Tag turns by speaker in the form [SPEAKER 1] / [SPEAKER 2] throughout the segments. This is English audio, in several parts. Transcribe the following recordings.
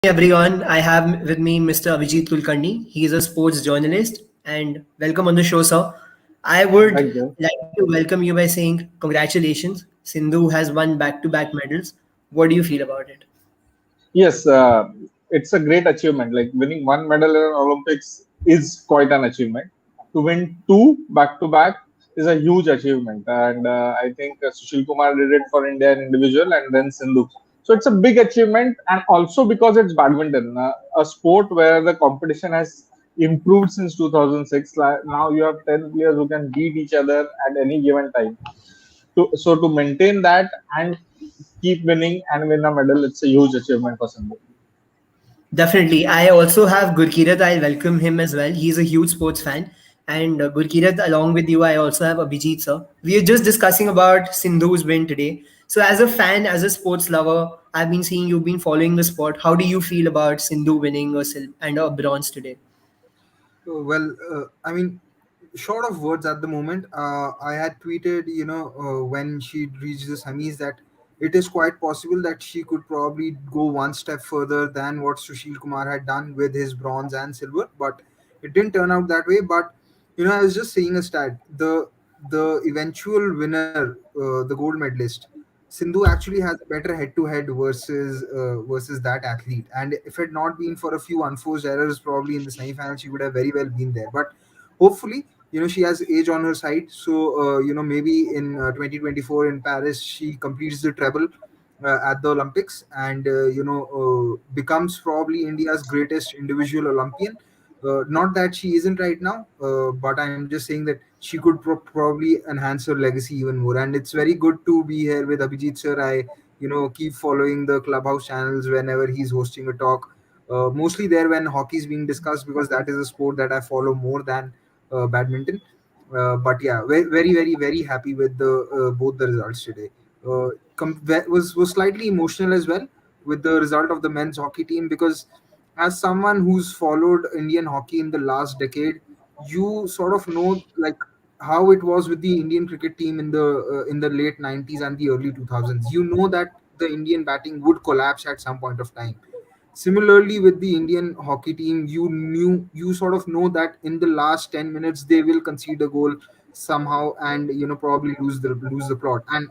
[SPEAKER 1] everyone. I have with me Mr. Abhijeet Kulkarni. He is a sports journalist and welcome on the show, sir. I would
[SPEAKER 2] Thank you.
[SPEAKER 1] like to welcome you by saying congratulations. Sindhu has won back-to-back medals. What do you feel about it?
[SPEAKER 2] Yes, it's a great achievement. Like winning one medal in Olympics is quite an achievement. To win two back to back is a huge achievement, and I think Sushil Kumar did it for India in individual, and then Sindhu. So it's a big achievement, and also because it's badminton, a sport where the competition has improved since 2006. Like now you have 10 players who can beat each other at any given time. So to maintain that and keep winning and win a medal, it's a huge achievement for Sindhu.
[SPEAKER 1] Definitely. I also have Gurkirat. I welcome him as well. He's a huge sports fan. And Gurkirat, along with you, I also have Abhijit, sir. We are just discussing about Sindhu's win today. So, as a fan, as a sports lover, I've been seeing you've been following the sport. How do you feel about Sindhu winning and a bronze today?
[SPEAKER 3] I mean, short of words at the moment, I had tweeted, when she reached the semis, that it is quite possible that she could probably go one step further than what Sushil Kumar had done with his bronze and silver, but it didn't turn out that way. But I was just saying a stat: the eventual winner, the gold medalist, Sindhu actually has a better head-to-head versus that athlete. And if it had not been for a few unforced errors, probably in the semi-final, she would have very well been there. But hopefully, she has age on her side. So maybe in 2024 in Paris, she completes the treble at the Olympics and becomes probably India's greatest individual Olympian. Not that she isn't right now, but I'm just saying that she could probably enhance her legacy even more. And it's very good to be here with Abhijit sir. I keep following the clubhouse channels whenever he's hosting a talk. Mostly there when hockey is being discussed, because that is a sport that I follow more than badminton. But yeah, very, very, very happy with the both the results today. Was slightly emotional as well with the result of the men's hockey team, because as someone who's followed Indian hockey in the last decade, you sort of know like how it was with the Indian cricket team in the late 90s and the early 2000s. You know that the Indian batting would collapse at some point of time. Similarly, with the Indian hockey team, you sort of know that in the last 10 minutes they will concede a goal somehow, and probably lose the plot. And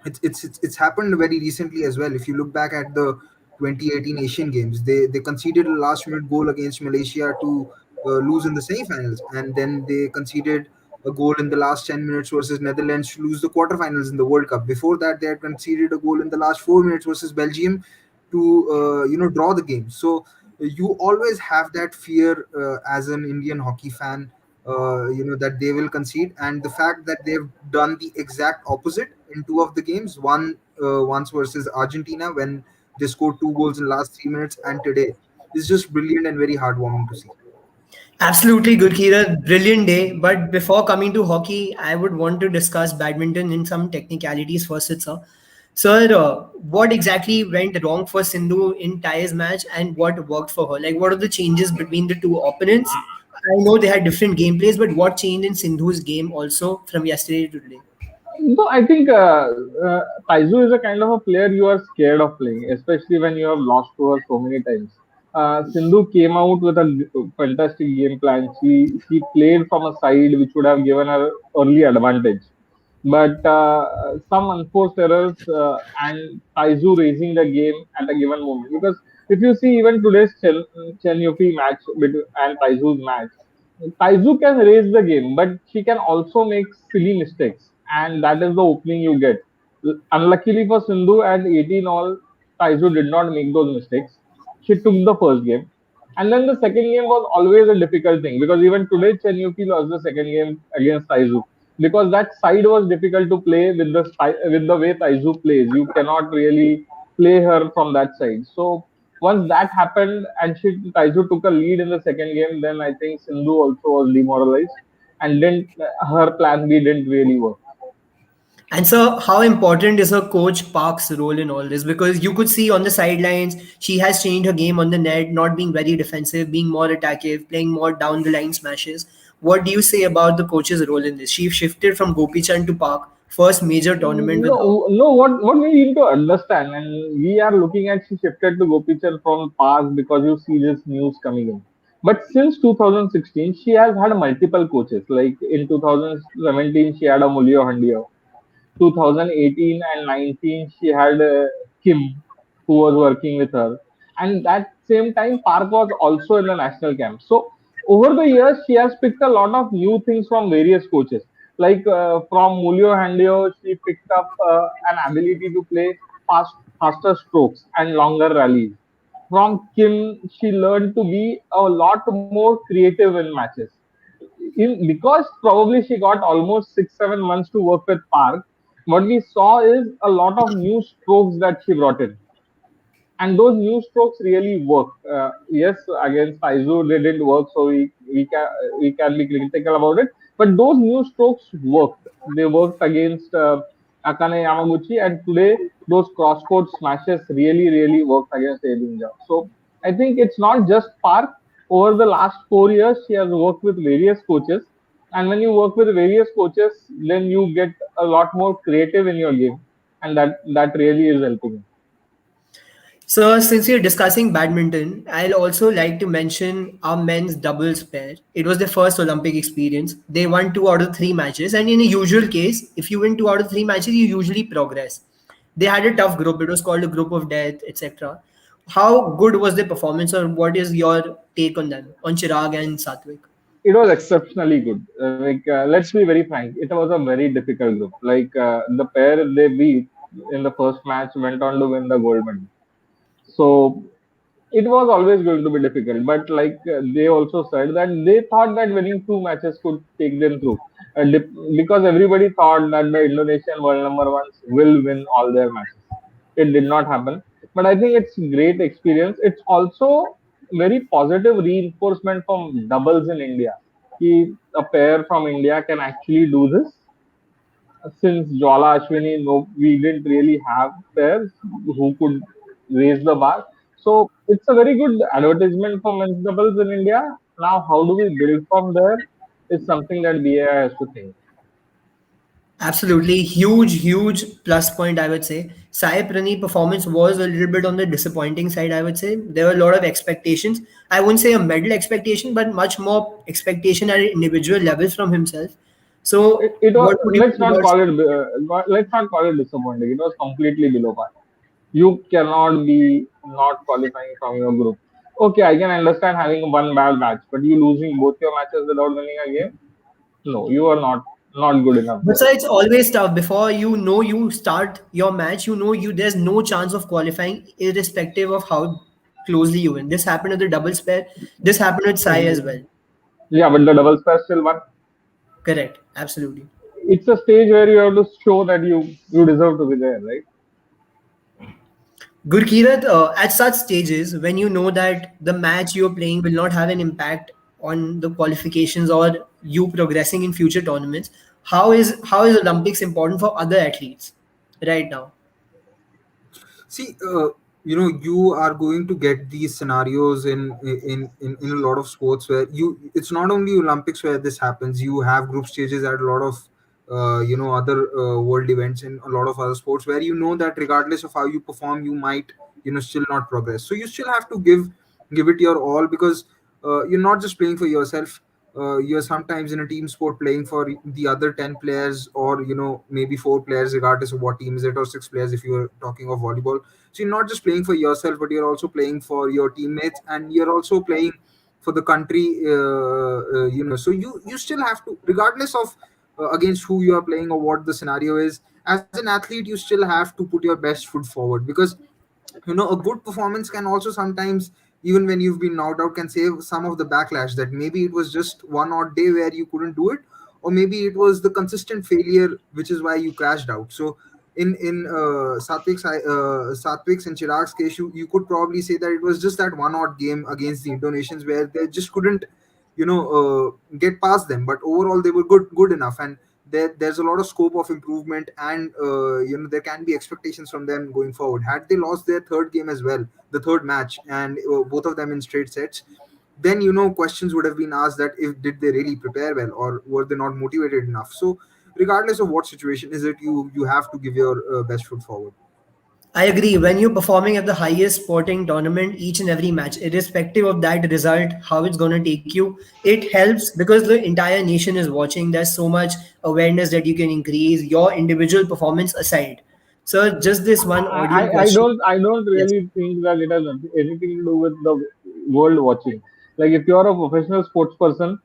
[SPEAKER 3] it's happened very recently as well. If you look back at the 2018 Asian Games, they conceded a last minute goal against Malaysia to lose in the semi-finals, and then they conceded a goal in the last 10 minutes versus Netherlands to lose the quarterfinals in the World Cup. Before that, they had conceded a goal in the last 4 minutes versus Belgium to draw the game. So you always have that fear as an Indian hockey fan, that they will concede. And the fact that they've done the exact opposite in two of the games, one once versus Argentina when they scored two goals in the last 3 minutes, and today, is just brilliant and very heartwarming to see.
[SPEAKER 1] Absolutely, Gurkira. Brilliant day. But before coming to hockey, I would want to discuss badminton in some technicalities first, sir. Sir, what exactly went wrong for Sindhu in Ty's match and what worked for her? Like, what are the changes between the two opponents? I know they had different gameplays, but what changed in Sindhu's game also from yesterday to today?
[SPEAKER 2] So I think Taizu is a kind of a player you are scared of playing, especially when you have lost to her so many times. Sindhu came out with a fantastic game plan. She played from a side which would have given her early advantage, but some unforced errors and Taizu raising the game at a given moment. Because if you see even today's Chen Yuki match and Taizu's match, Taizu can raise the game, but she can also make silly mistakes, and that is the opening you get. Unluckily for Sindhu, at 18 all, Taizu did not make those mistakes. She took the first game, and then the second game was always a difficult thing because even today Chen Yuki lost the second game against Taizu because that side was difficult to play with the way Taizu plays. You cannot really play her from that side. So once that happened and Taizu took a lead in the second game, then I think Sindhu also was demoralized and didn't her plan B didn't really work.
[SPEAKER 1] And so, how important is her coach Park's role in all this? Because you could see on the sidelines, she has changed her game on the net, not being very defensive, being more attackive, playing more down the line smashes. What do you say about the coach's role in this? She shifted from Gopi Chand to Park. first major tournament with her.
[SPEAKER 2] No. What we need to understand, and we are looking at she shifted to Gopichand from past because you see this news coming in. But since 2016, she has had multiple coaches. Like in 2017, she had a Mulio Handio. 2018 and 19, she had Kim, who was working with her. And that same time, Park was also in the national camp. So over the years, she has picked a lot of new things from various coaches. Like from Mulio Handio, she picked up an ability to play faster strokes and longer rallies. From Kim, she learned to be a lot more creative in matches because probably she got almost 6 7 months to work with Park. What we saw is a lot of new strokes that she brought in, and those new strokes really work. Yes, against Aizu they didn't work, so we can be critical about it. But those new strokes worked. They worked against Akane Yamaguchi, and today those cross-court smashes really worked against Edinja. So I think it's not just Park. Over the last 4 years, she has worked with various coaches, and when you work with various coaches, then you get a lot more creative in your game, and that really is helping.
[SPEAKER 1] So, since you're discussing badminton, I'll also like to mention our men's doubles pair. It was their first Olympic experience. They won 2 out of 3 matches, and in a usual case, if you win 2 out of 3 matches, you usually progress. They had a tough group. It was called a group of death, etc. How good was their performance, or what is your take on them, on Chirag and Satwik?
[SPEAKER 2] It was exceptionally good. Let's be very frank, it was a very difficult group. The pair they beat in the first match went on to win the gold medal. So it was always going to be difficult. But they also said that they thought that winning 2 matches could take them through, because everybody thought that the Indonesian world number ones will win all their matches. It did not happen, but I think it's great experience. It's also very positive reinforcement from doubles in India. A pair from India can actually do this. Since Jwala Ashwini, no, we didn't really have pairs who could raise the bar. So it's a very good advertisement for men's doubles in India. Now, how do we build from there is something that BAI has to think.
[SPEAKER 1] Absolutely huge plus point, I would say. Sai Praneeth performance was a little bit on the disappointing side, I would say. There were a lot of expectations. I wouldn't say a medal expectation, but much more expectation at individual levels from himself. So,
[SPEAKER 2] It was,
[SPEAKER 1] what would you
[SPEAKER 2] let's
[SPEAKER 1] say
[SPEAKER 2] not
[SPEAKER 1] about?
[SPEAKER 2] call it let's not call it disappointing. It was completely below par. You cannot be not qualifying from your group. Okay, I can understand having one bad match, but you losing both your matches without winning a game? No, you are not good enough
[SPEAKER 1] But
[SPEAKER 2] there.
[SPEAKER 1] sir, it's always tough. Before you know you start your match, you know you there's no chance of qualifying, irrespective of how closely you win. This happened with the doubles pair. This happened with Sai as well.
[SPEAKER 2] Yeah, but the doubles pair still won.
[SPEAKER 1] Correct. Absolutely.
[SPEAKER 2] It's a stage where you have to show that you deserve to be there, right?
[SPEAKER 1] Gurkirat, at such stages, when you know that the match you're playing will not have an impact on the qualifications or you progressing in future tournaments, how is Olympics important for other athletes right now?
[SPEAKER 3] See, you are going to get these scenarios in a lot of sports where it's not only Olympics where this happens. You have group stages at a lot of other world events in a lot of other sports where you know that regardless of how you perform, you might still not progress. So you still have to give it your all, because you're not just playing for yourself. You're sometimes in a team sport playing for the other 10 players, or maybe 4 players, regardless of what team is it, or 6 players if you're talking of volleyball. So you're not just playing for yourself, but you're also playing for your teammates, and you're also playing for the country. So you still have to, regardless of against who you are playing or what the scenario is, as an athlete you still have to put your best foot forward, because a good performance can also sometimes, even when you've been knocked out, can save some of the backlash, that maybe it was just one odd day where you couldn't do it, or maybe it was the consistent failure which is why you crashed out. So Satvik's and Chirag's case, you could probably say that it was just that one odd game against the Indonesians where they just couldn't get past them, but overall they were good enough, and there's a lot of scope of improvement, and there can be expectations from them going forward. Had they lost their third game as well, the third match, and both of them in straight sets, then questions would have been asked that if did they really prepare well, or were they not motivated enough. So regardless of what situation is it, you have to give your best foot forward.
[SPEAKER 1] I agree. When you're performing at the highest sporting tournament each and every match, irrespective of that result, how it's going to take you, it helps because the entire nation is watching. There's so much awareness that you can increase your individual performance aside. So, just this one audience question.
[SPEAKER 2] I don't
[SPEAKER 1] Yes.
[SPEAKER 2] really think that it has anything to do with the world watching. Like if you are a professional sports person,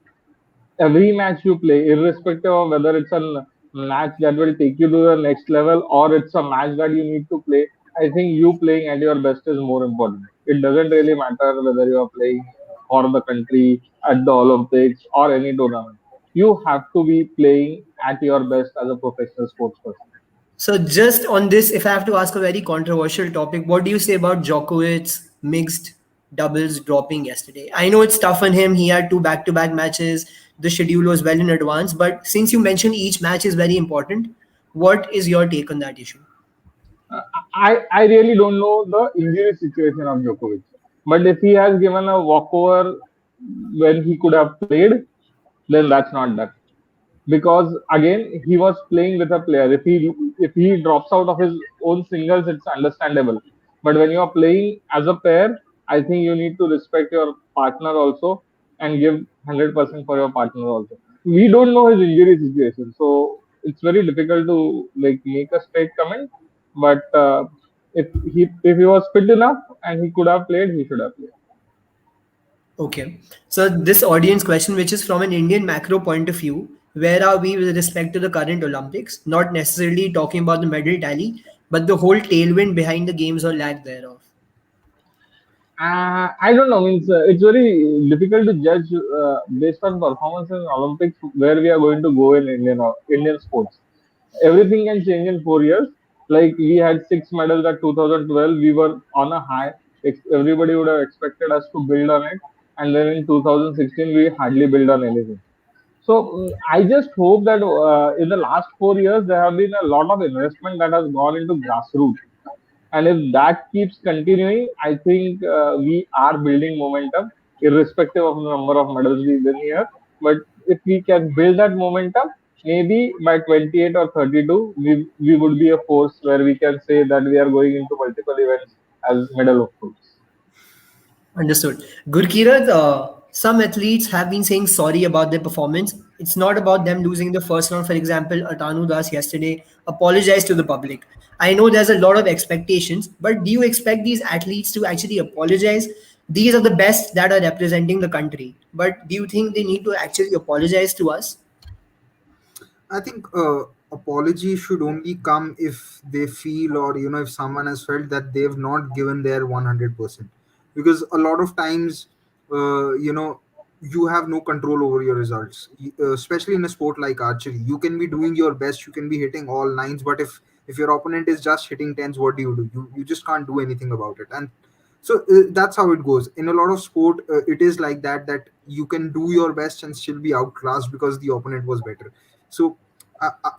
[SPEAKER 2] every match you play, irrespective of whether it's a match that will take you to the next level or it's a match that you need to play, I think you playing at your best is more important. It doesn't really matter whether you are playing for the country at the Olympics or any tournament. You have to be playing at your best as a professional sports person.
[SPEAKER 1] So, just on this, if I have to ask a very controversial topic, what do you say about Djokovic's mixed doubles dropping yesterday? I know it's tough on him. He had two back to back matches. The schedule was well in advance. But since you mentioned each match is very important, what is your take on that issue?
[SPEAKER 2] I really don't know the injury situation of Djokovic. But if he has given a walkover when he could have played, then that's not that. Because again he was playing with a player. If he drops out of his own singles, it's understandable. But when you are playing as a pair, I think you need to respect your partner also and give 100% for your partner also. We don't know his injury situation, so it's very difficult to like make a straight comment. But if he was fit enough and he could have played, he should have played.
[SPEAKER 1] Okay. So this audience question, which is from an Indian macro point of view, where are we with respect to the current Olympics? Not necessarily talking about the medal tally, but the whole tailwind behind the games or lack thereof.
[SPEAKER 2] I don't know. Means it's very difficult to judge based on performance in Olympics where we are going to go in Indian sports. Everything can change in 4 years. Like we had 6 medals at 2012, we were on a high. Everybody would have expected us to build on it, and then in 2016 we hardly build on anything. So I just hope that in the last 4 years there have been a lot of investment that has gone into grassroots, and if that keeps continuing, I think we are building momentum, irrespective of the number of medals we win here. But if we can build that momentum, maybe by 28 or 32, we would be a force where we can say that we are going into multiple events as medal hopefuls.
[SPEAKER 1] Understood. Gurkirat, some athletes have been saying sorry about their performance. It's not about them losing the first round. For example, Atanu Das yesterday apologized to the public. I know there's a lot of expectations, but do you expect these athletes to actually apologize? These are the best that are representing the country. But do you think they need to actually apologize to us?
[SPEAKER 3] I think apology should only come if they feel, or if someone has felt that they've not given their 100%. Because a lot of times, you have no control over your results. Especially in a sport like archery, you can be doing your best, you can be hitting all nines, but if your opponent is just hitting tens, what do? You just can't do anything about it. And so that's how it goes in a lot of sport. It is like that you can do your best and still be outclassed because the opponent was better. So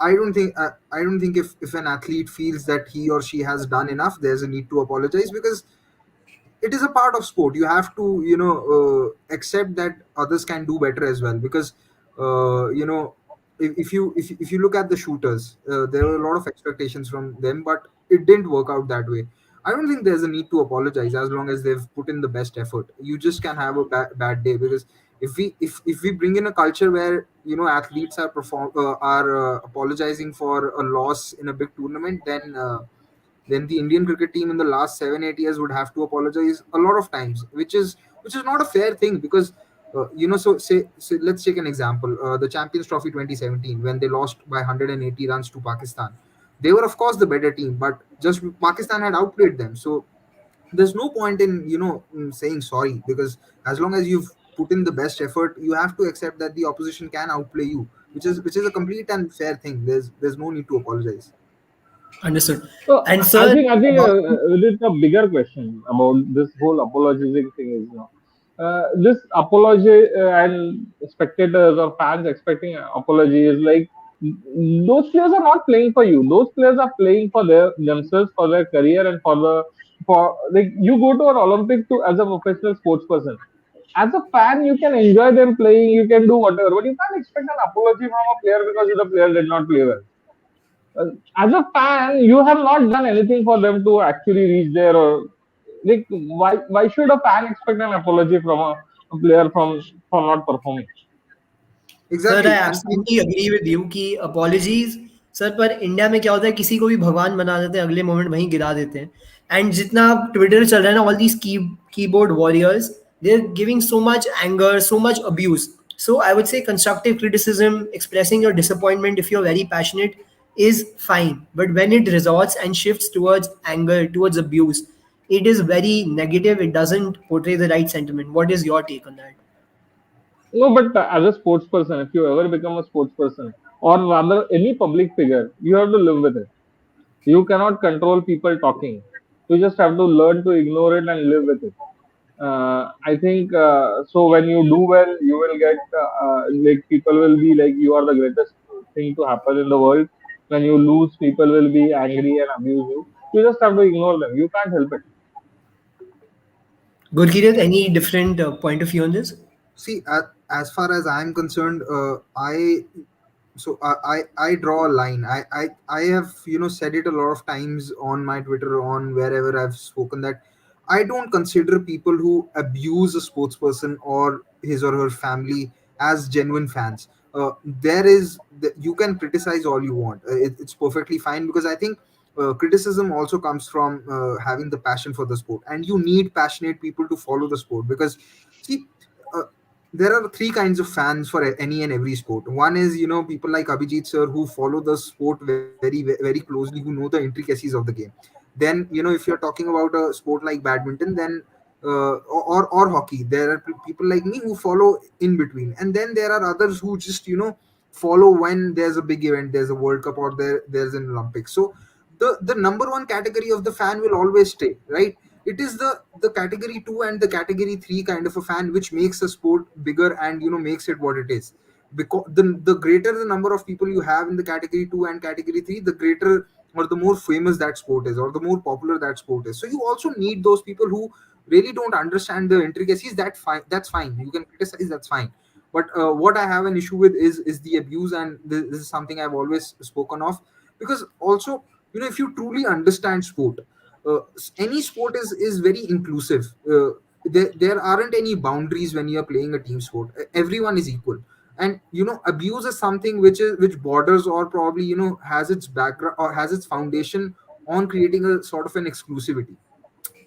[SPEAKER 3] I don't think if an athlete feels that he or she has done enough, there's a need to apologize, because it is a part of sport. You have to accept that others can do better as well, because if you look at the shooters, there were a lot of expectations from them, but it didn't work out that way. I don't think there's a need to apologize as long as they've put in the best effort. You just can have a bad day, because if we bring in a culture where athletes are apologizing for a loss in a big tournament, then the Indian cricket team in the last 7 8 years would have to apologize a lot of times, which is not a fair thing, because so let's take an example, the Champions Trophy 2017, when they lost by 180 runs to Pakistan. They were of course the better team, but just Pakistan had outplayed them. So there's no point in saying sorry, because as long as you've put in the best effort, you have to accept that the opposition can outplay you, which is a complete and fair thing. There's no need to apologize.
[SPEAKER 1] Understood.
[SPEAKER 2] So
[SPEAKER 1] And
[SPEAKER 2] I
[SPEAKER 1] sir,
[SPEAKER 2] think I think
[SPEAKER 1] about
[SPEAKER 2] there's a bigger question about this whole apologizing thing is this apology and spectators or fans expecting an apology is like those players are not playing for you. Those players are playing for themselves, for their career, and for like you go to an Olympic to as a professional sports person. As a fan, you can enjoy them playing, you can do whatever, but you can't expect an apology from a player because the player did not play well. Uh, as a fan, you have not done anything for them to actually reach there. Or like, why should a fan expect an apology from a player for not performing?
[SPEAKER 1] Sir
[SPEAKER 3] Exactly.
[SPEAKER 1] I
[SPEAKER 3] And see,
[SPEAKER 1] absolutely agree with you कि apologies sir पर India में क्या होता है किसी को भी भगवान बना देते हैं अगले मोमेंट वहीं गिरा देते हैं एंड जितना ट्विटर चल रहा है ना all these keyboard warriors they are giving so much anger so much abuse so I would say constructive criticism expressing your disappointment if you're very passionate is fine but when it resorts and shifts towards anger towards abuse it is very negative it doesn't portray the right sentiment what is your take on that
[SPEAKER 2] No, but as a sports person, if you ever become a sports person, or rather any public figure, you have to live with it. You cannot control people talking. You just have to learn to ignore it and live with it. I think so. When you do well, you will get like people will be like you are the greatest thing to happen in the world. When you lose, people will be angry and abuse you. You just have to ignore them. You can't help it.
[SPEAKER 1] Gurkirat, any different point of view on this?
[SPEAKER 3] see, as far as I'm concerned, I draw a line. I have said it a lot of times on my Twitter, on wherever I've spoken, that I don't consider people who abuse a sports person or his or her family as genuine fans. You can criticize all you want. It's perfectly fine, because I think criticism also comes from having the passion for the sport, and you need passionate people to follow the sport. Because see, uh, there are three kinds of fans for any and every sport. One is, people like Abhijeet sir, who follow the sport very closely, who know the intricacies of the game. Then, if you're talking about a sport like badminton, then or hockey, there are people like me who follow in between. And then there are others who just, follow when there's a big event, there's a World Cup, or there's an Olympics. So the number one category of the fan will always stay, right? It is the category 2 and the category 3 kind of a fan which makes a sport bigger, and makes it what it is. Because the greater the number of people you have in the category 2 and category 3, the greater or the more famous that sport is, or the more popular that sport is. So you also need those people who really don't understand the intricacies. That's fine, you can criticize, that's fine. But what I have an issue with is the abuse, and this is something I've always spoken of. Because also, if you truly understand sport, any sport is very inclusive. There aren't any boundaries when you're playing a team sport. Everyone is equal. And abuse is something which borders, or probably has its background or has its foundation on creating a sort of an exclusivity.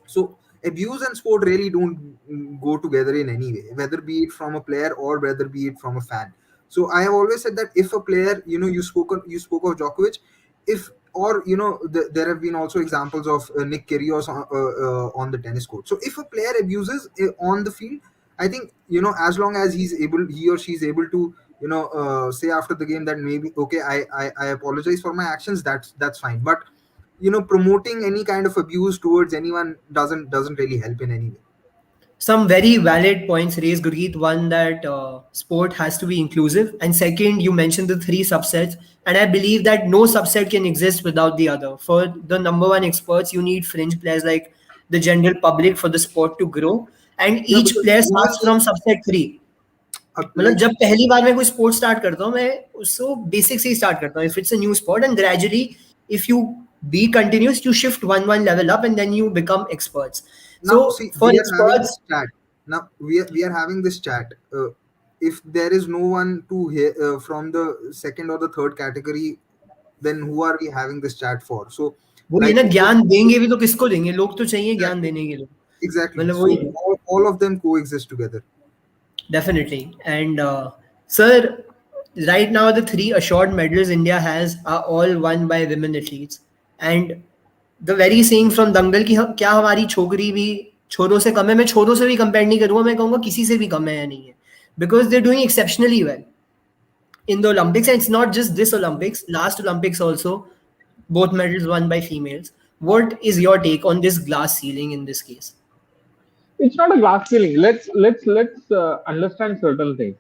[SPEAKER 3] So abuse and sport really don't go together in any way, whether be it from a player or whether be it from a fan. So I have always said that if a player, you spoke of Djokovic, if or there have been also examples of Nick Kyrgios on the tennis court. So if a player abuses on the field, I think, as long as he or she is able to say after the game that maybe, okay, I apologize for my actions, that's fine. But promoting any kind of abuse towards anyone doesn't really help in any way.
[SPEAKER 1] Some very valid points raised, Gurgeet. One, that sport has to be inclusive. And second, you mentioned the three subsets. And I believe that no subset can exist without the other. For the number one experts, you need fringe players like the general public for the sport to grow. And
[SPEAKER 3] Yeah,
[SPEAKER 1] each
[SPEAKER 3] because
[SPEAKER 1] player
[SPEAKER 3] even
[SPEAKER 1] starts from subset three. मतलब
[SPEAKER 3] like
[SPEAKER 1] जब पहली बार मैं कोई sport start करता हूँ मैं उसको basic से ही स्टार्ट करता हूँ if it's a new sport and gradually if you be continuous you shift one level up and then you become experts so
[SPEAKER 3] now, see,
[SPEAKER 1] for
[SPEAKER 3] we are having
[SPEAKER 1] experts
[SPEAKER 3] this chat. Now we are having this chat. If there is no one to hear from the second or the third category, then who are we having this chat for? So,
[SPEAKER 1] वो ये
[SPEAKER 3] like
[SPEAKER 1] ना
[SPEAKER 3] you said,
[SPEAKER 1] ज्ञान देंगे भी तो किसको देंगे लोग तो चाहिए ज्ञान
[SPEAKER 3] exactly,
[SPEAKER 1] देने के लिए
[SPEAKER 3] exactly.
[SPEAKER 1] मतलब वही
[SPEAKER 3] So
[SPEAKER 1] है
[SPEAKER 3] all of them coexist together.
[SPEAKER 1] definitely and sir right now the three assured medals India has are all won by women athletes and the very saying from दंगल कि क्या हमारी छोकरी भी छोरों से कम है मैं छोरों से भी कंपेयर नहीं करूंगा मैं कहूंगा किसी से भी कम है या नहीं है because they're doing exceptionally well in the Olympics, and it's not just this Olympics, last Olympics also, both medals won by females. What is your take on this glass ceiling in this case?
[SPEAKER 2] It's not a glass ceiling. Let's understand certain things.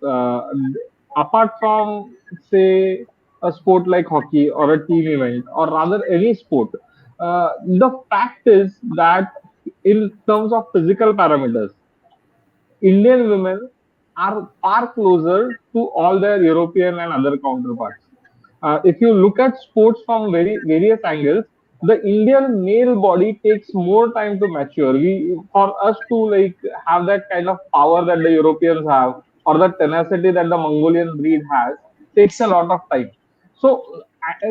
[SPEAKER 2] Apart from say a sport like hockey or a team event, or rather any sport, the fact is that in terms of physical parameters, Indian women are far closer to all their European and other counterparts. If you look at sports from very various angles, the Indian male body takes more time to mature. For us to like have that kind of power that the Europeans have, or the tenacity that the Mongolian breed has, takes a lot of time. So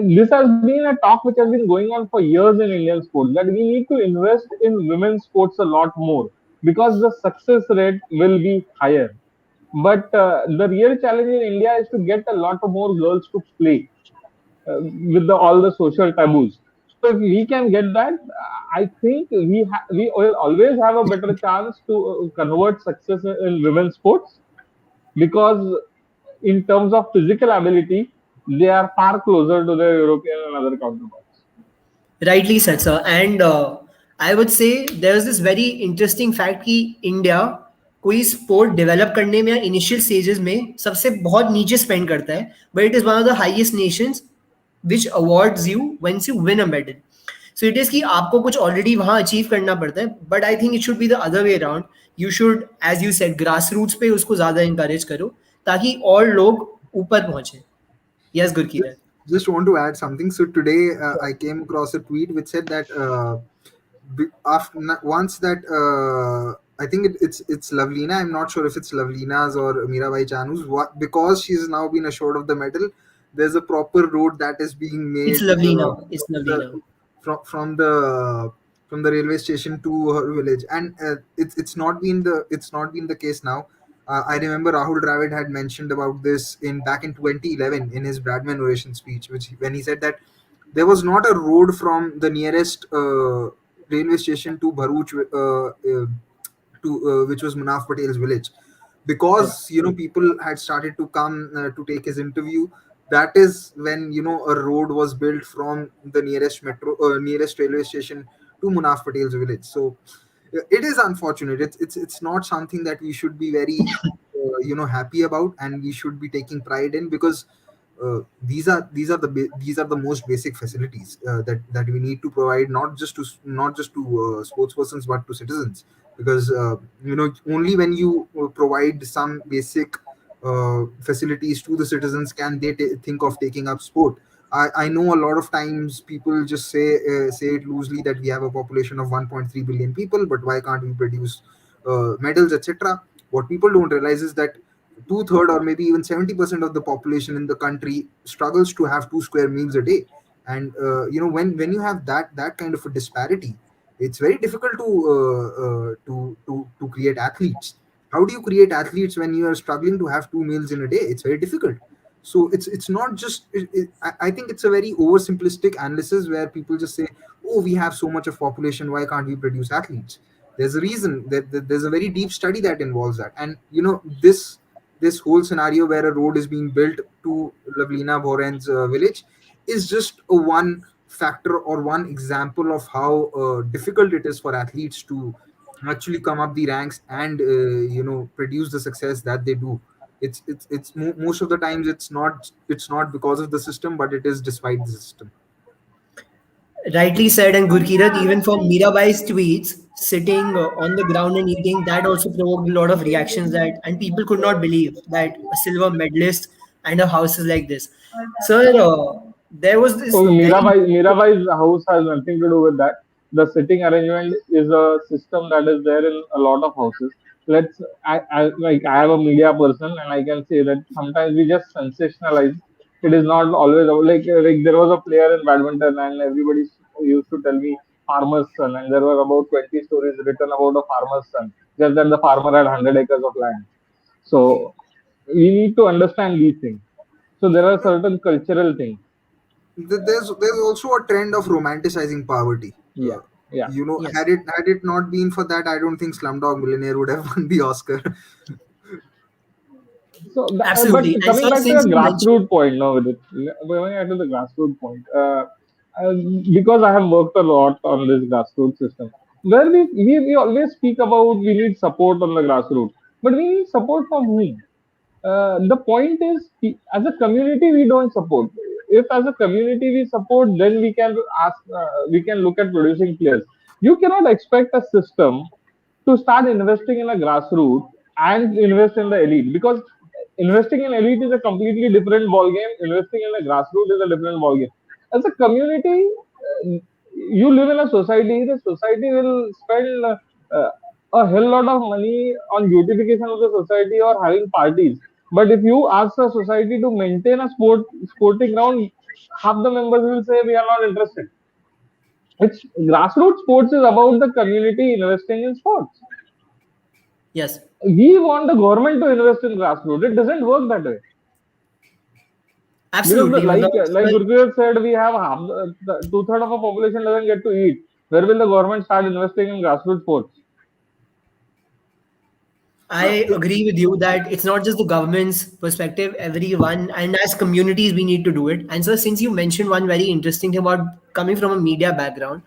[SPEAKER 2] this has been a talk which has been going on for years in Indian sports, that we need to invest in women's sports a lot more because the success rate will be higher. But the real challenge in India is to get a lot of more girls to play with all the social taboos. So if we can get that, I think we will always have a better chance to convert success in women's sports, because in terms of physical ability, they are far closer to their European and other counterparts.
[SPEAKER 1] Rightly said, sir. And I would say there's this very interesting fact कि India कोई sport develop करने में या initial stages में सबसे बहुत नीचे spend करता है, but it is one of the highest nations which awards you once you win a medal. So it is कि आपको कुछ ऑलरेडी वहां अचीव करना पड़ता है, but I think it should be the other way around. You should, as you said, grass roots पे उसको ज्यादा इंकरेज करो ताकि और लोग ऊपर पहुंचे. Yes Gurkirat.
[SPEAKER 3] Just want to add something. So today I came across a tweet which said that after once that I think it's Lavlina. I'm not sure if it's Lavlina's or Mirabai Chanu's. What, because she's now been assured of the medal, there's a proper road that is being
[SPEAKER 1] It's
[SPEAKER 3] made
[SPEAKER 1] lovely now. It's lovely
[SPEAKER 3] the,
[SPEAKER 1] now.
[SPEAKER 3] from the railway station to her village, and it's not been the case now. I remember Rahul Dravid had mentioned about this in back in 2011 in his Bradman oration speech, which when he said that there was not a road from the nearest railway station to Bharuch, to which was Munaf Patel's village,
[SPEAKER 1] Yeah.
[SPEAKER 3] because people had started to come to take his interview. That is when a road was built from the nearest railway station to Munaf Patel's village. So it is unfortunate. It's not something that we should be very happy about, and we should be taking pride in, because these are the most basic facilities that we need to provide, not just to sports persons but to citizens, because only when you provide some basic facilities to the citizens can they think of taking up sport. I know a lot of times people just say it loosely that we have a population of 1.3 billion people, but why can't we produce medals, etc. What people don't realize is that two-third or maybe even 70% of the population in the country struggles to have two square meals a day. And when you have that kind of a disparity, it's very difficult to create athletes. How do you create athletes when you are struggling to have two meals in a day? It's very difficult. So it's not just I think it's a very oversimplistic analysis where people just say, oh, we have so much of population, why can't we produce athletes? There's a reason that there's a very deep study that involves that. And this whole scenario where a road is being built to Lavlina Boren's village is just a one factor or one example of how difficult it is for athletes to actually come up the ranks and produce the success that they do. Most of the times it's not because of the system, but it is despite the system.
[SPEAKER 1] Rightly said. And Gurkirat, even for Mirabai's tweets, sitting on the ground and eating, that also provoked a lot of reactions, that and people could not believe that a silver medalist and a house is like this. Sir, there was this
[SPEAKER 2] So
[SPEAKER 1] very
[SPEAKER 2] Mirabai's house has nothing to do with that. The sitting arrangement is a system that is there in a lot of houses. I have a media person, and I can say that sometimes we just sensationalize. It is not always like there was a player in badminton, and everybody used to tell me farmer's son, and there were about 20 stories written about a farmer's son. Just that the farmer had 100 acres of land. So we need to understand these things. So there are certain cultural things.
[SPEAKER 3] There's also a trend of romanticizing poverty.
[SPEAKER 2] Yeah, yeah.
[SPEAKER 1] yes,
[SPEAKER 3] Had it not been for that, I don't think Slumdog Millionaire would have won the Oscar.
[SPEAKER 2] So, but
[SPEAKER 1] absolutely. And
[SPEAKER 2] coming
[SPEAKER 1] sir,
[SPEAKER 2] back to the
[SPEAKER 1] since you mentioned,
[SPEAKER 2] grassroots point now, with it, going back to the grassroots point, uh, because I have worked a lot on this grassroots system, where we always speak about we need support on the grassroots, but we need support from whom? The point is, as a community, we don't support. If as a community we support, then we can look at producing players. You cannot expect a system to start investing in a grassroots and invest in the elite, because investing in elite is a completely different ball game. Investing in the grassroots is a different ball game. As a community, you live in a society. The society will spend uh, a hell lot of money on beautification of the society or having parties. But if you ask the society to maintain a sporting ground, half the members will say we are not interested. It's grassroots sports is about the community investing in sports.
[SPEAKER 1] Yes,
[SPEAKER 2] We want the government to invest in grassroots. It doesn't work that way. Because
[SPEAKER 1] absolutely.
[SPEAKER 2] like Gurkirat said, we have half the two-thirds of a population doesn't get to eat. Where will the government start investing in grassroots sports?
[SPEAKER 1] I
[SPEAKER 3] it,
[SPEAKER 1] agree with you that it's not just the government's perspective, everyone, and as communities, we need to do it. And so, since you mentioned one very interesting thing about coming from a media background,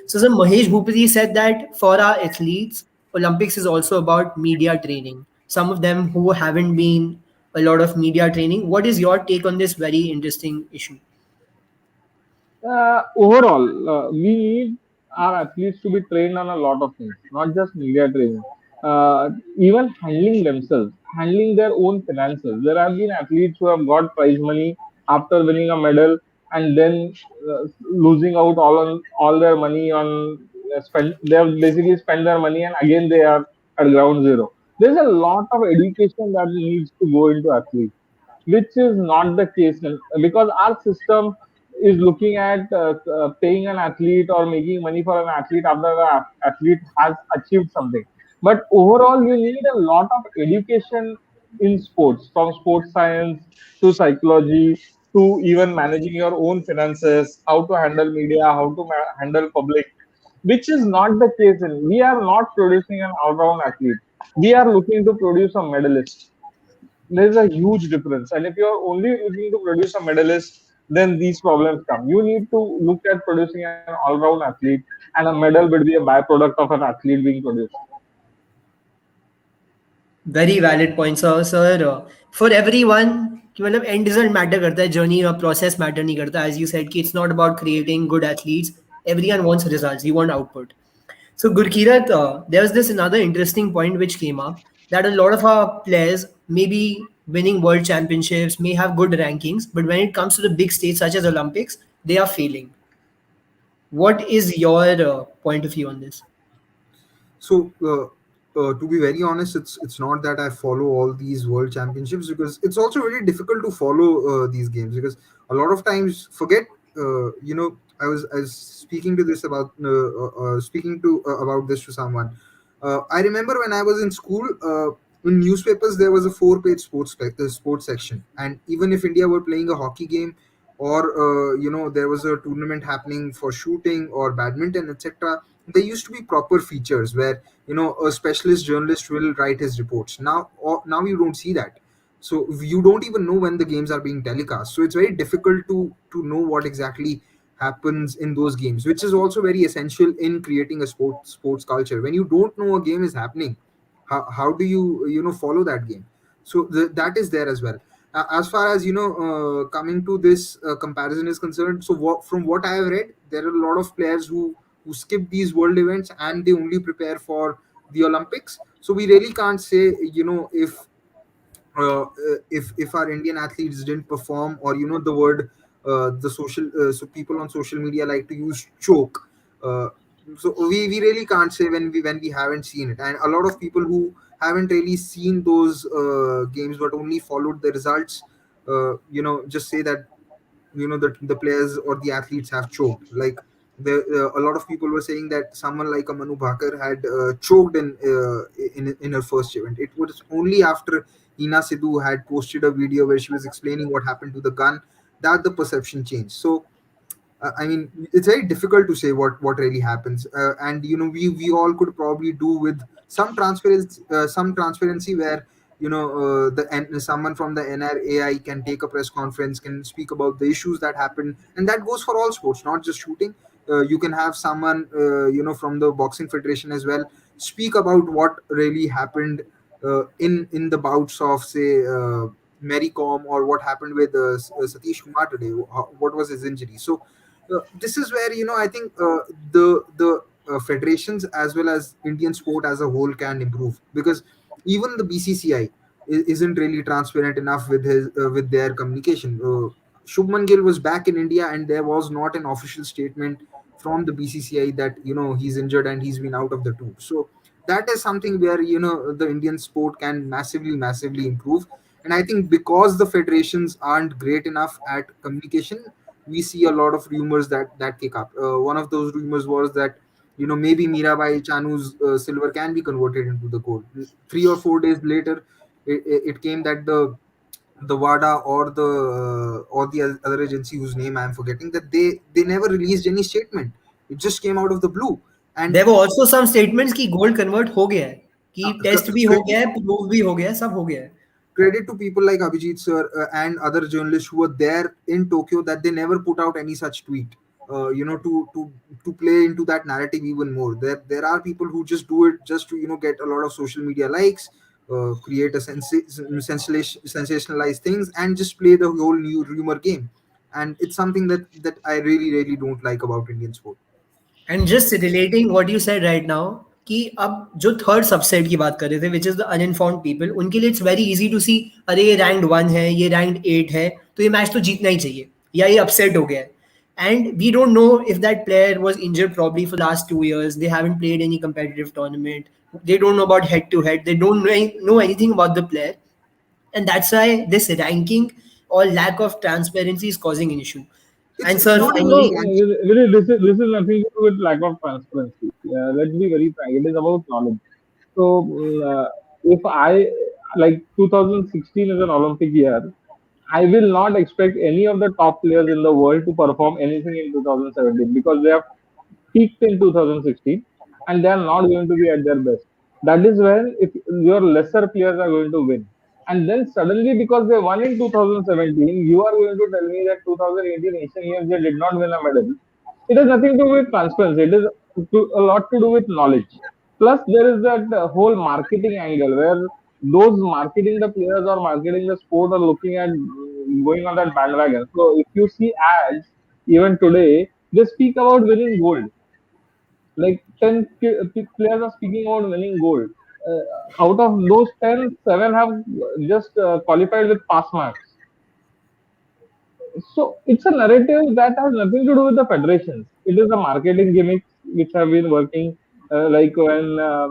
[SPEAKER 1] so Mahesh Bhupati said that for our athletes, Olympics is also about media training. Some of them who haven't been a lot of media training. What is your take on this very interesting issue?
[SPEAKER 2] Overall, we need our athletes to be trained on a lot of things, not just media training. Even handling themselves, handling their own finances. There have been athletes who have got prize money after winning a medal and then losing out all their money on spend. They have basically spent their money and again they are at ground zero. There's a lot of education that needs to go into athletes, which is not the case because our system is looking at paying an athlete or making money for an athlete after the athlete has achieved something. But overall, you need a lot of education in sports, from sports science to psychology to even managing your own finances, how to handle media, how to handle public, which is not the case. We are not producing an all-round athlete. We are looking to produce a medalist. There's a huge difference. And if you're only looking to produce a medalist, then these problems come. You need to look at producing an all-round athlete, and a medal would be a byproduct of an athlete being produced.
[SPEAKER 1] Very valid point, sir. For everyone, मतलब end result matter करता है, journey or process matter नहीं करता. As you said, कि it's not about creating good athletes. Everyone wants results. You want output. So Gurkirat, there's this another interesting point which came up that a lot of our players may be winning world championships, may have good rankings, but when it comes to the big stage such as Olympics, they are failing. What is your point of view on this?
[SPEAKER 3] So, to be very honest, it's not that I follow all these world championships, because it's also very difficult to follow these games, because a lot of times forget. I was speaking to this about speaking to about this to someone. I remember when I was in school. In newspapers, there was a four-page sports section, and even if India were playing a hockey game, or there was a tournament happening for shooting or badminton, etc., there used to be proper features where a specialist journalist will write his reports. Now you don't see that. So you don't even know when the games are being telecast, so it's very difficult to know what exactly happens in those games, which is also very essential in creating a sports culture. When you don't know a game is happening, how do you follow that game? So that is there as well. As far as coming to this comparison is concerned, so from what I have read, there are a lot of players who skip these world events and they only prepare for the Olympics. So we really can't say if our Indian athletes didn't perform, or the word the social so people on social media like to use choke. So we really can't say when we haven't seen it, and a lot of people who haven't really seen those games but only followed the results, just say that the players or the athletes have choked. Like a lot of people were saying that someone like a Manu Bhaker had choked in her first event. It was only after Hina Sidhu had posted a video where she was explaining what happened to the gun that the perception changed. So I mean, it's very difficult to say what really happens, and we all could probably do with some transparency where someone from the NRAI can take a press conference, can speak about the issues that happen, and that goes for all sports, not just shooting. You can have someone from the boxing federation as well speak about what really happened in the bouts of, say, Mary Kom, or what happened with Satish Kumar today. What was his injury? So this is where I think the federations as well as Indian sport as a whole can improve, because Even the BCCI isn't really transparent enough with his with their communication. Shubman Gill was back in India, and there was not an official statement from the BCCI that he's injured and he's been out of the tour. So that is something where the Indian sport can massively improve. And I think because the federations aren't great enough at communication, we see a lot of rumors that kick up. One of those rumors was that maybe Mirabai Chanu's silver can be converted into the gold. 3 or 4 days later, it came that the WADA or the other agency whose name I am forgetting, that they never released any statement. It just came out of the blue. And
[SPEAKER 1] There were also some statements कि gold convert हो गया है, कि test भी हो
[SPEAKER 3] credit
[SPEAKER 1] गया है, prove भी हो गया है, सब हो गया है.
[SPEAKER 3] credit to people like Abhijeet sir and other journalists who were there in Tokyo, that they never put out any such tweet. To play into that narrative even more. There are people who just do it just to get a lot of social media likes, create a sensationalize things, and just play the whole new rumor game. And it's something that I really don't like about Indian sport.
[SPEAKER 1] And just relating what you said right now कि अब जो third subset की बात कर रहे थे which is the uninformed people, उनके लिए इट्स वेरी इजी टू सी, अरे ये रैंक 1 है, ये रैंक 8 है, तो ये मैच तो जीतना ही चाहिए, या ये अपसेट हो गया है. And we don't know if that player was injured probably for last 2 years. They haven't played any competitive tournament. They don't know about head to head. They don't know anything about the player. And that's why this ranking or lack of transparency is causing an issue. And
[SPEAKER 3] It's
[SPEAKER 1] sir,
[SPEAKER 3] not
[SPEAKER 2] No,
[SPEAKER 3] only
[SPEAKER 1] finally,
[SPEAKER 3] ranking.
[SPEAKER 2] really, this is nothing to do with lack of transparency. Let's be very frank. It is about knowledge. So, if I like 2016 is an Olympic year, I will not expect any of the top players in the world to perform anything in 2017 because they have peaked in 2016 and they are not going to be at their best. That is when if your lesser players are going to win. And then suddenly, because they won in 2017, you are going to tell me that 2018 Asian Games they did not win a medal. It has nothing to do with transparency. It is a lot to do with knowledge. Plus, there is that whole marketing angle where those marketing the players or marketing the sport are looking at going on that bandwagon. So, if you see ads even today, they speak about winning gold. Like 10 players are speaking about winning gold. Out of those 10, 7 have just qualified with pass marks. So it's a narrative that has nothing to do with the federations. It is the marketing gimmicks which have been working. Like when uh,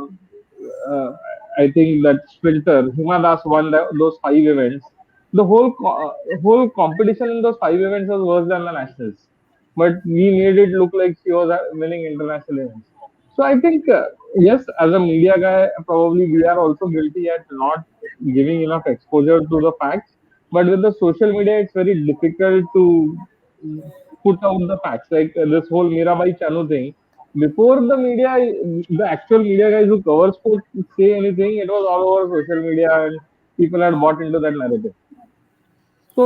[SPEAKER 2] I think that sprinter Hima Das won those 5 events. The whole competition in those 5 events was worse than the nationals, but we made it look like she was winning international events. So I think yes, as a media guy, probably we are also guilty at not giving enough exposure to the facts, but with the social media, it's very difficult to put out the facts. Like this whole Mirabai Chanu thing. Before the actual media guys who cover sports say anything, it was all over social media and people had bought into that narrative.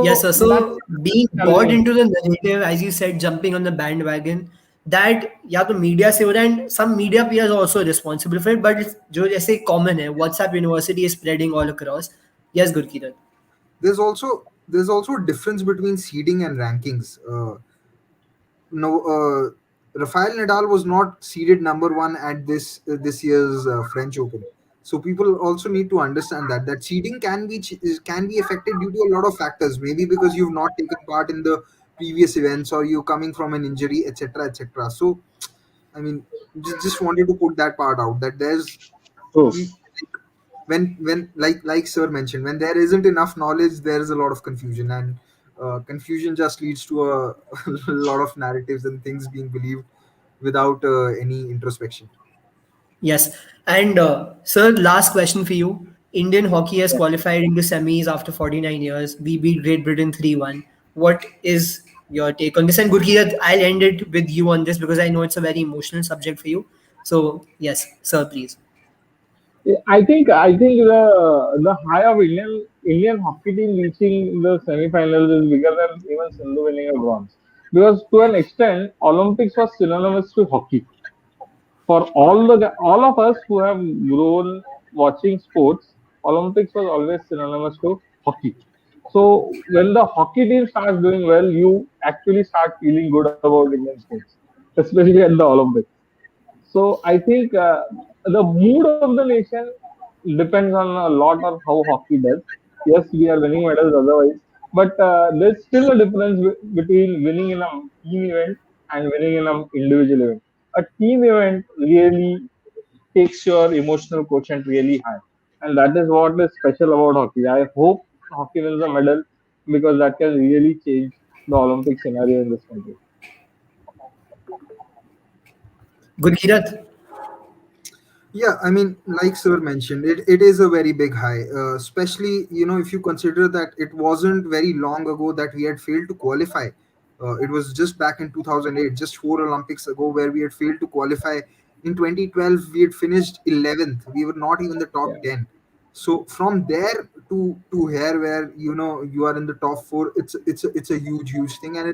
[SPEAKER 1] yes,
[SPEAKER 2] So
[SPEAKER 1] sir.
[SPEAKER 2] that's
[SPEAKER 1] So being bought
[SPEAKER 2] challenging.
[SPEAKER 1] into the narrative, as you said, jumping on the bandwagon, that या तो media से हो रहा है, and some media players are also responsible for it. But it's जो जैसे common है, WhatsApp University is spreading all across. Yes, Gurkirat.
[SPEAKER 3] There's also a difference between seeding and rankings. No, Rafael Nadal was not seeded number one at this year's French Open. So people also need to understand that seeding can be affected due to a lot of factors. Maybe because you've not taken part in the previous events, or you're coming from an injury, etc., etc. So I mean, just wanted to put that part out, that there's
[SPEAKER 2] True.
[SPEAKER 3] when like sir mentioned, when there isn't enough knowledge, there is a lot of confusion, and confusion just leads to a a lot of narratives and things being believed without any introspection.
[SPEAKER 1] Yes. And sir, last question for you. Indian hockey has qualified into semis after 49 years. We beat Great Britain 3-1. What is your take on this? And Gurkirat, I'll end it with you on this because I know it's a very emotional subject for you. So, yes, sir, please.
[SPEAKER 2] I think the high of Indian hockey team reaching the semi-finals is bigger than even Sindhu winning a bronze. Because to an extent, Olympics was synonymous to hockey. For all of us who have grown watching sports, Olympics was always synonymous to hockey. So when the hockey team starts doing well, you actually start feeling good about Indian sports, especially at the Olympics. So I think the mood of the nation depends on a lot on how hockey does. Yes, we are winning medals otherwise, but there's still a difference between winning in a team event and winning in an individual event. A team event really takes your emotional quotient really high, and that is what is special about hockey. I hope hockey wins a medal because that can really change the Olympic scenario in this country.
[SPEAKER 1] Gurkirat,
[SPEAKER 3] Yeah, I mean, like Sir mentioned, it is a very big high, especially, if you consider that it wasn't very long ago that we had failed to qualify. It was just back in 2008, just four Olympics ago, where we had failed to qualify. In 2012, we had finished 11th. We were not even the
[SPEAKER 2] Yeah,
[SPEAKER 3] top 10. So from there to here, where you are in the top four, it's a huge thing, and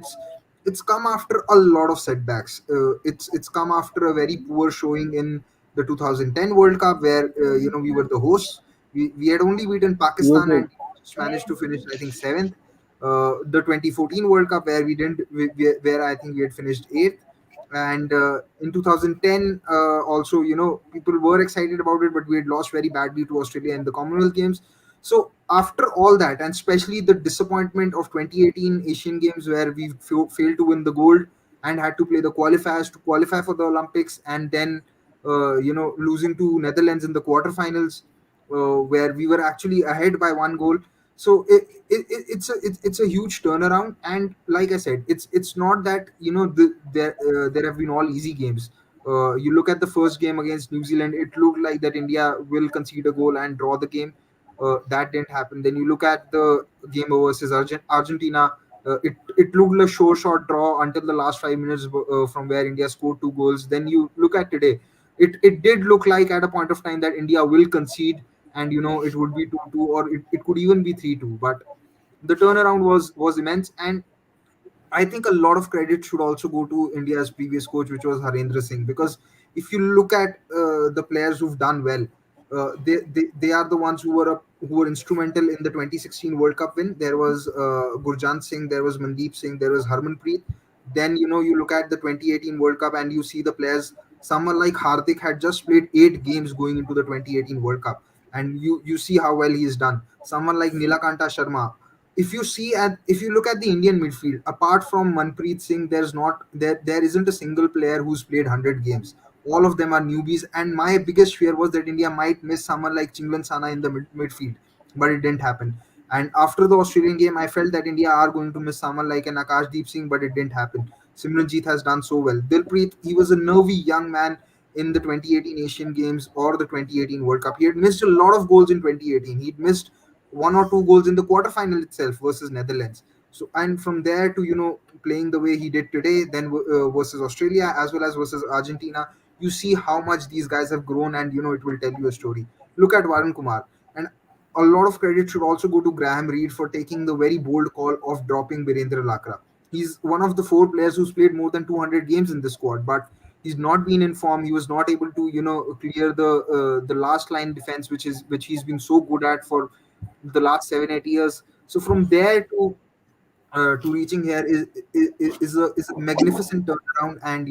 [SPEAKER 3] it's come after a lot of setbacks. It's come after a very poor showing in the 2010 World Cup, where we were the hosts. We had only beaten Pakistan and
[SPEAKER 2] obviously,
[SPEAKER 3] just managed to finish, I think, seventh. The 2014 World Cup, where we didn't, where I think we had finished eighth. And in 2010, also, people were excited about it, but we had lost very badly to Australia in the Commonwealth Games. So after all that, and especially the disappointment of 2018 Asian Games, where we failed to win the gold and had to play the qualifiers to qualify for the Olympics, and then losing to Netherlands in the quarterfinals, where we were actually ahead by one goal. So it's a huge turnaround, and like I said, it's not that there have been all easy games. You look at the first game against New Zealand; it looked like that India will concede a goal and draw the game. That didn't happen. Then you look at the game versus Argentina. It looked like a sure shot draw until the last 5 minutes, from where India scored two goals. Then you look at today, it did look like at a point of time that India will concede, and it would be 2-2, or it could even be 3-2. But the turnaround was immense, and I think a lot of credit should also go to India's previous coach, which was Harendra Singh, because if you look at the players who've done well, they are the ones who were instrumental in the 2016 World Cup win. There was Gurjant Singh, there was Mandeep Singh, there was Harmanpreet. Then you look at the 2018 World Cup and you see the players. Someone like Hardik had just played 8 games going into the 2018 World Cup, and you see how well he has done. Someone like Nilakanta Sharma, if you look at the Indian midfield, apart from Manpreet Singh, there isn't a single player who's played 100 games. All of them are newbies, and my biggest fear was that India might miss someone like Chinglan Sana in the midfield, but it didn't happen. And after the Australian game, I felt that India are going to miss someone like an Akash Deep Singh, but it didn't happen. Simranjeet has done so well. Dilpreet, he was a nervy young man in the 2018 Asian Games or the 2018 World Cup. He had missed a lot of goals in 2018. He'd missed one or two goals in the quarterfinal itself versus Netherlands. So, and from there to playing the way he did today, then versus Australia as well as versus Argentina, you see how much these guys have grown, and it will tell you a story. Look at Varun Kumar, and a lot of credit should also go to Graham Reed for taking the very bold call of dropping Birendra Lakra. He's one of the four players who's played more than 200 games in the squad, but he's not been in form. He was not able to clear the last line defense, which he's been so good at for the last 7 8 years. So from there to reaching here is a magnificent turnaround, and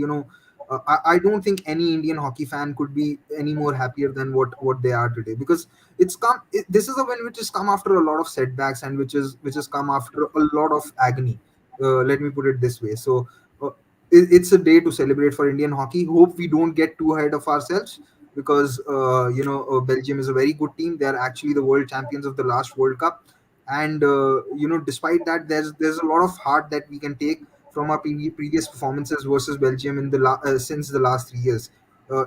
[SPEAKER 3] I don't think any Indian hockey fan could be any more happier than what they are today, because this is a win which has come after a lot of setbacks, and which has come after a lot of agony. Let me put it this way. So it's a day to celebrate for Indian hockey. Hope we don't get too ahead of ourselves, because Belgium is a very good team. They are actually the world champions of the last World Cup, and despite that, there's a lot of heart that we can take from our previous performances versus Belgium in since the last 3 years.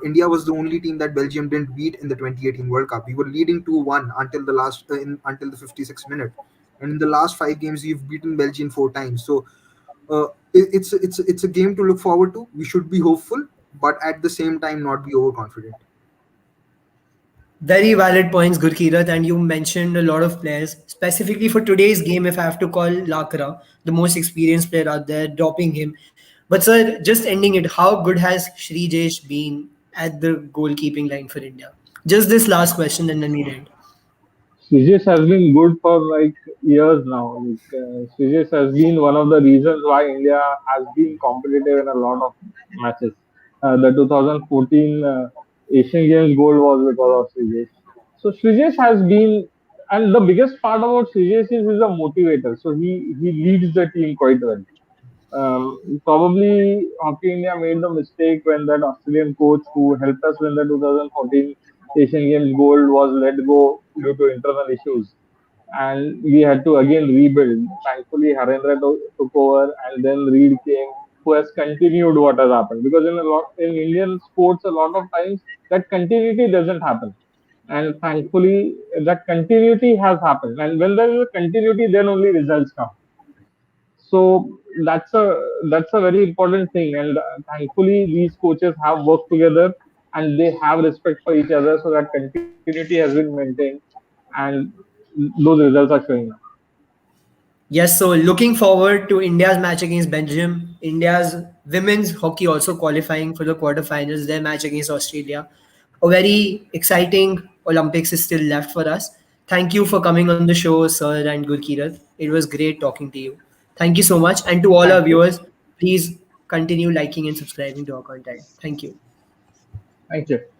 [SPEAKER 3] India was the only team that Belgium didn't beat in the 2018 World Cup. We were leading 2-1 until until the 56th minute, and in the last 5 games we've beaten Belgium 4 times. So it's a game to look forward to. We should be hopeful, but at the same time not be overconfident.
[SPEAKER 1] very valid points, Gurkirat, and you mentioned a lot of players. Specifically for today's game, if I have to call Lakra, the most experienced player out there, dropping him. But sir, just ending it, how good has Shrijesh been at the goalkeeping line for India? Just this last question and then we end.
[SPEAKER 2] Srijus has been good for like years now. Srijus has been one of the reasons why India has been competitive in a lot of matches. The 2014 Asian Games gold was because of Srijus. So Srijesh has been, and the biggest part about Srijesh is he's a motivator. So he leads the team quite well. Probably Hockey India made the mistake when that Australian coach who helped us win the 2014 Asian Games gold was let go due to internal issues, and we had to again rebuild. Thankfully, Harendra took over, and then Reed came, who has continued what has happened. Because in Indian sports, a lot of times that continuity doesn't happen, and thankfully that continuity has happened. And when there is a continuity, then only results come. So that's a very important thing, and thankfully these coaches have worked together and they have respect for each other, so that continuity has been maintained, and those results are showing now.
[SPEAKER 1] Yes, so looking forward to India's match against Belgium. India's women's hockey also qualifying for the quarterfinals, their match against Australia. A very exciting Olympics is still left for us. Thank you for coming on the show, Sir and Gurkirat. It was great talking to you. Thank you so much. And to all our
[SPEAKER 2] Thank you,
[SPEAKER 1] viewers, please continue liking and subscribing to our content. Thank you.
[SPEAKER 2] thank you.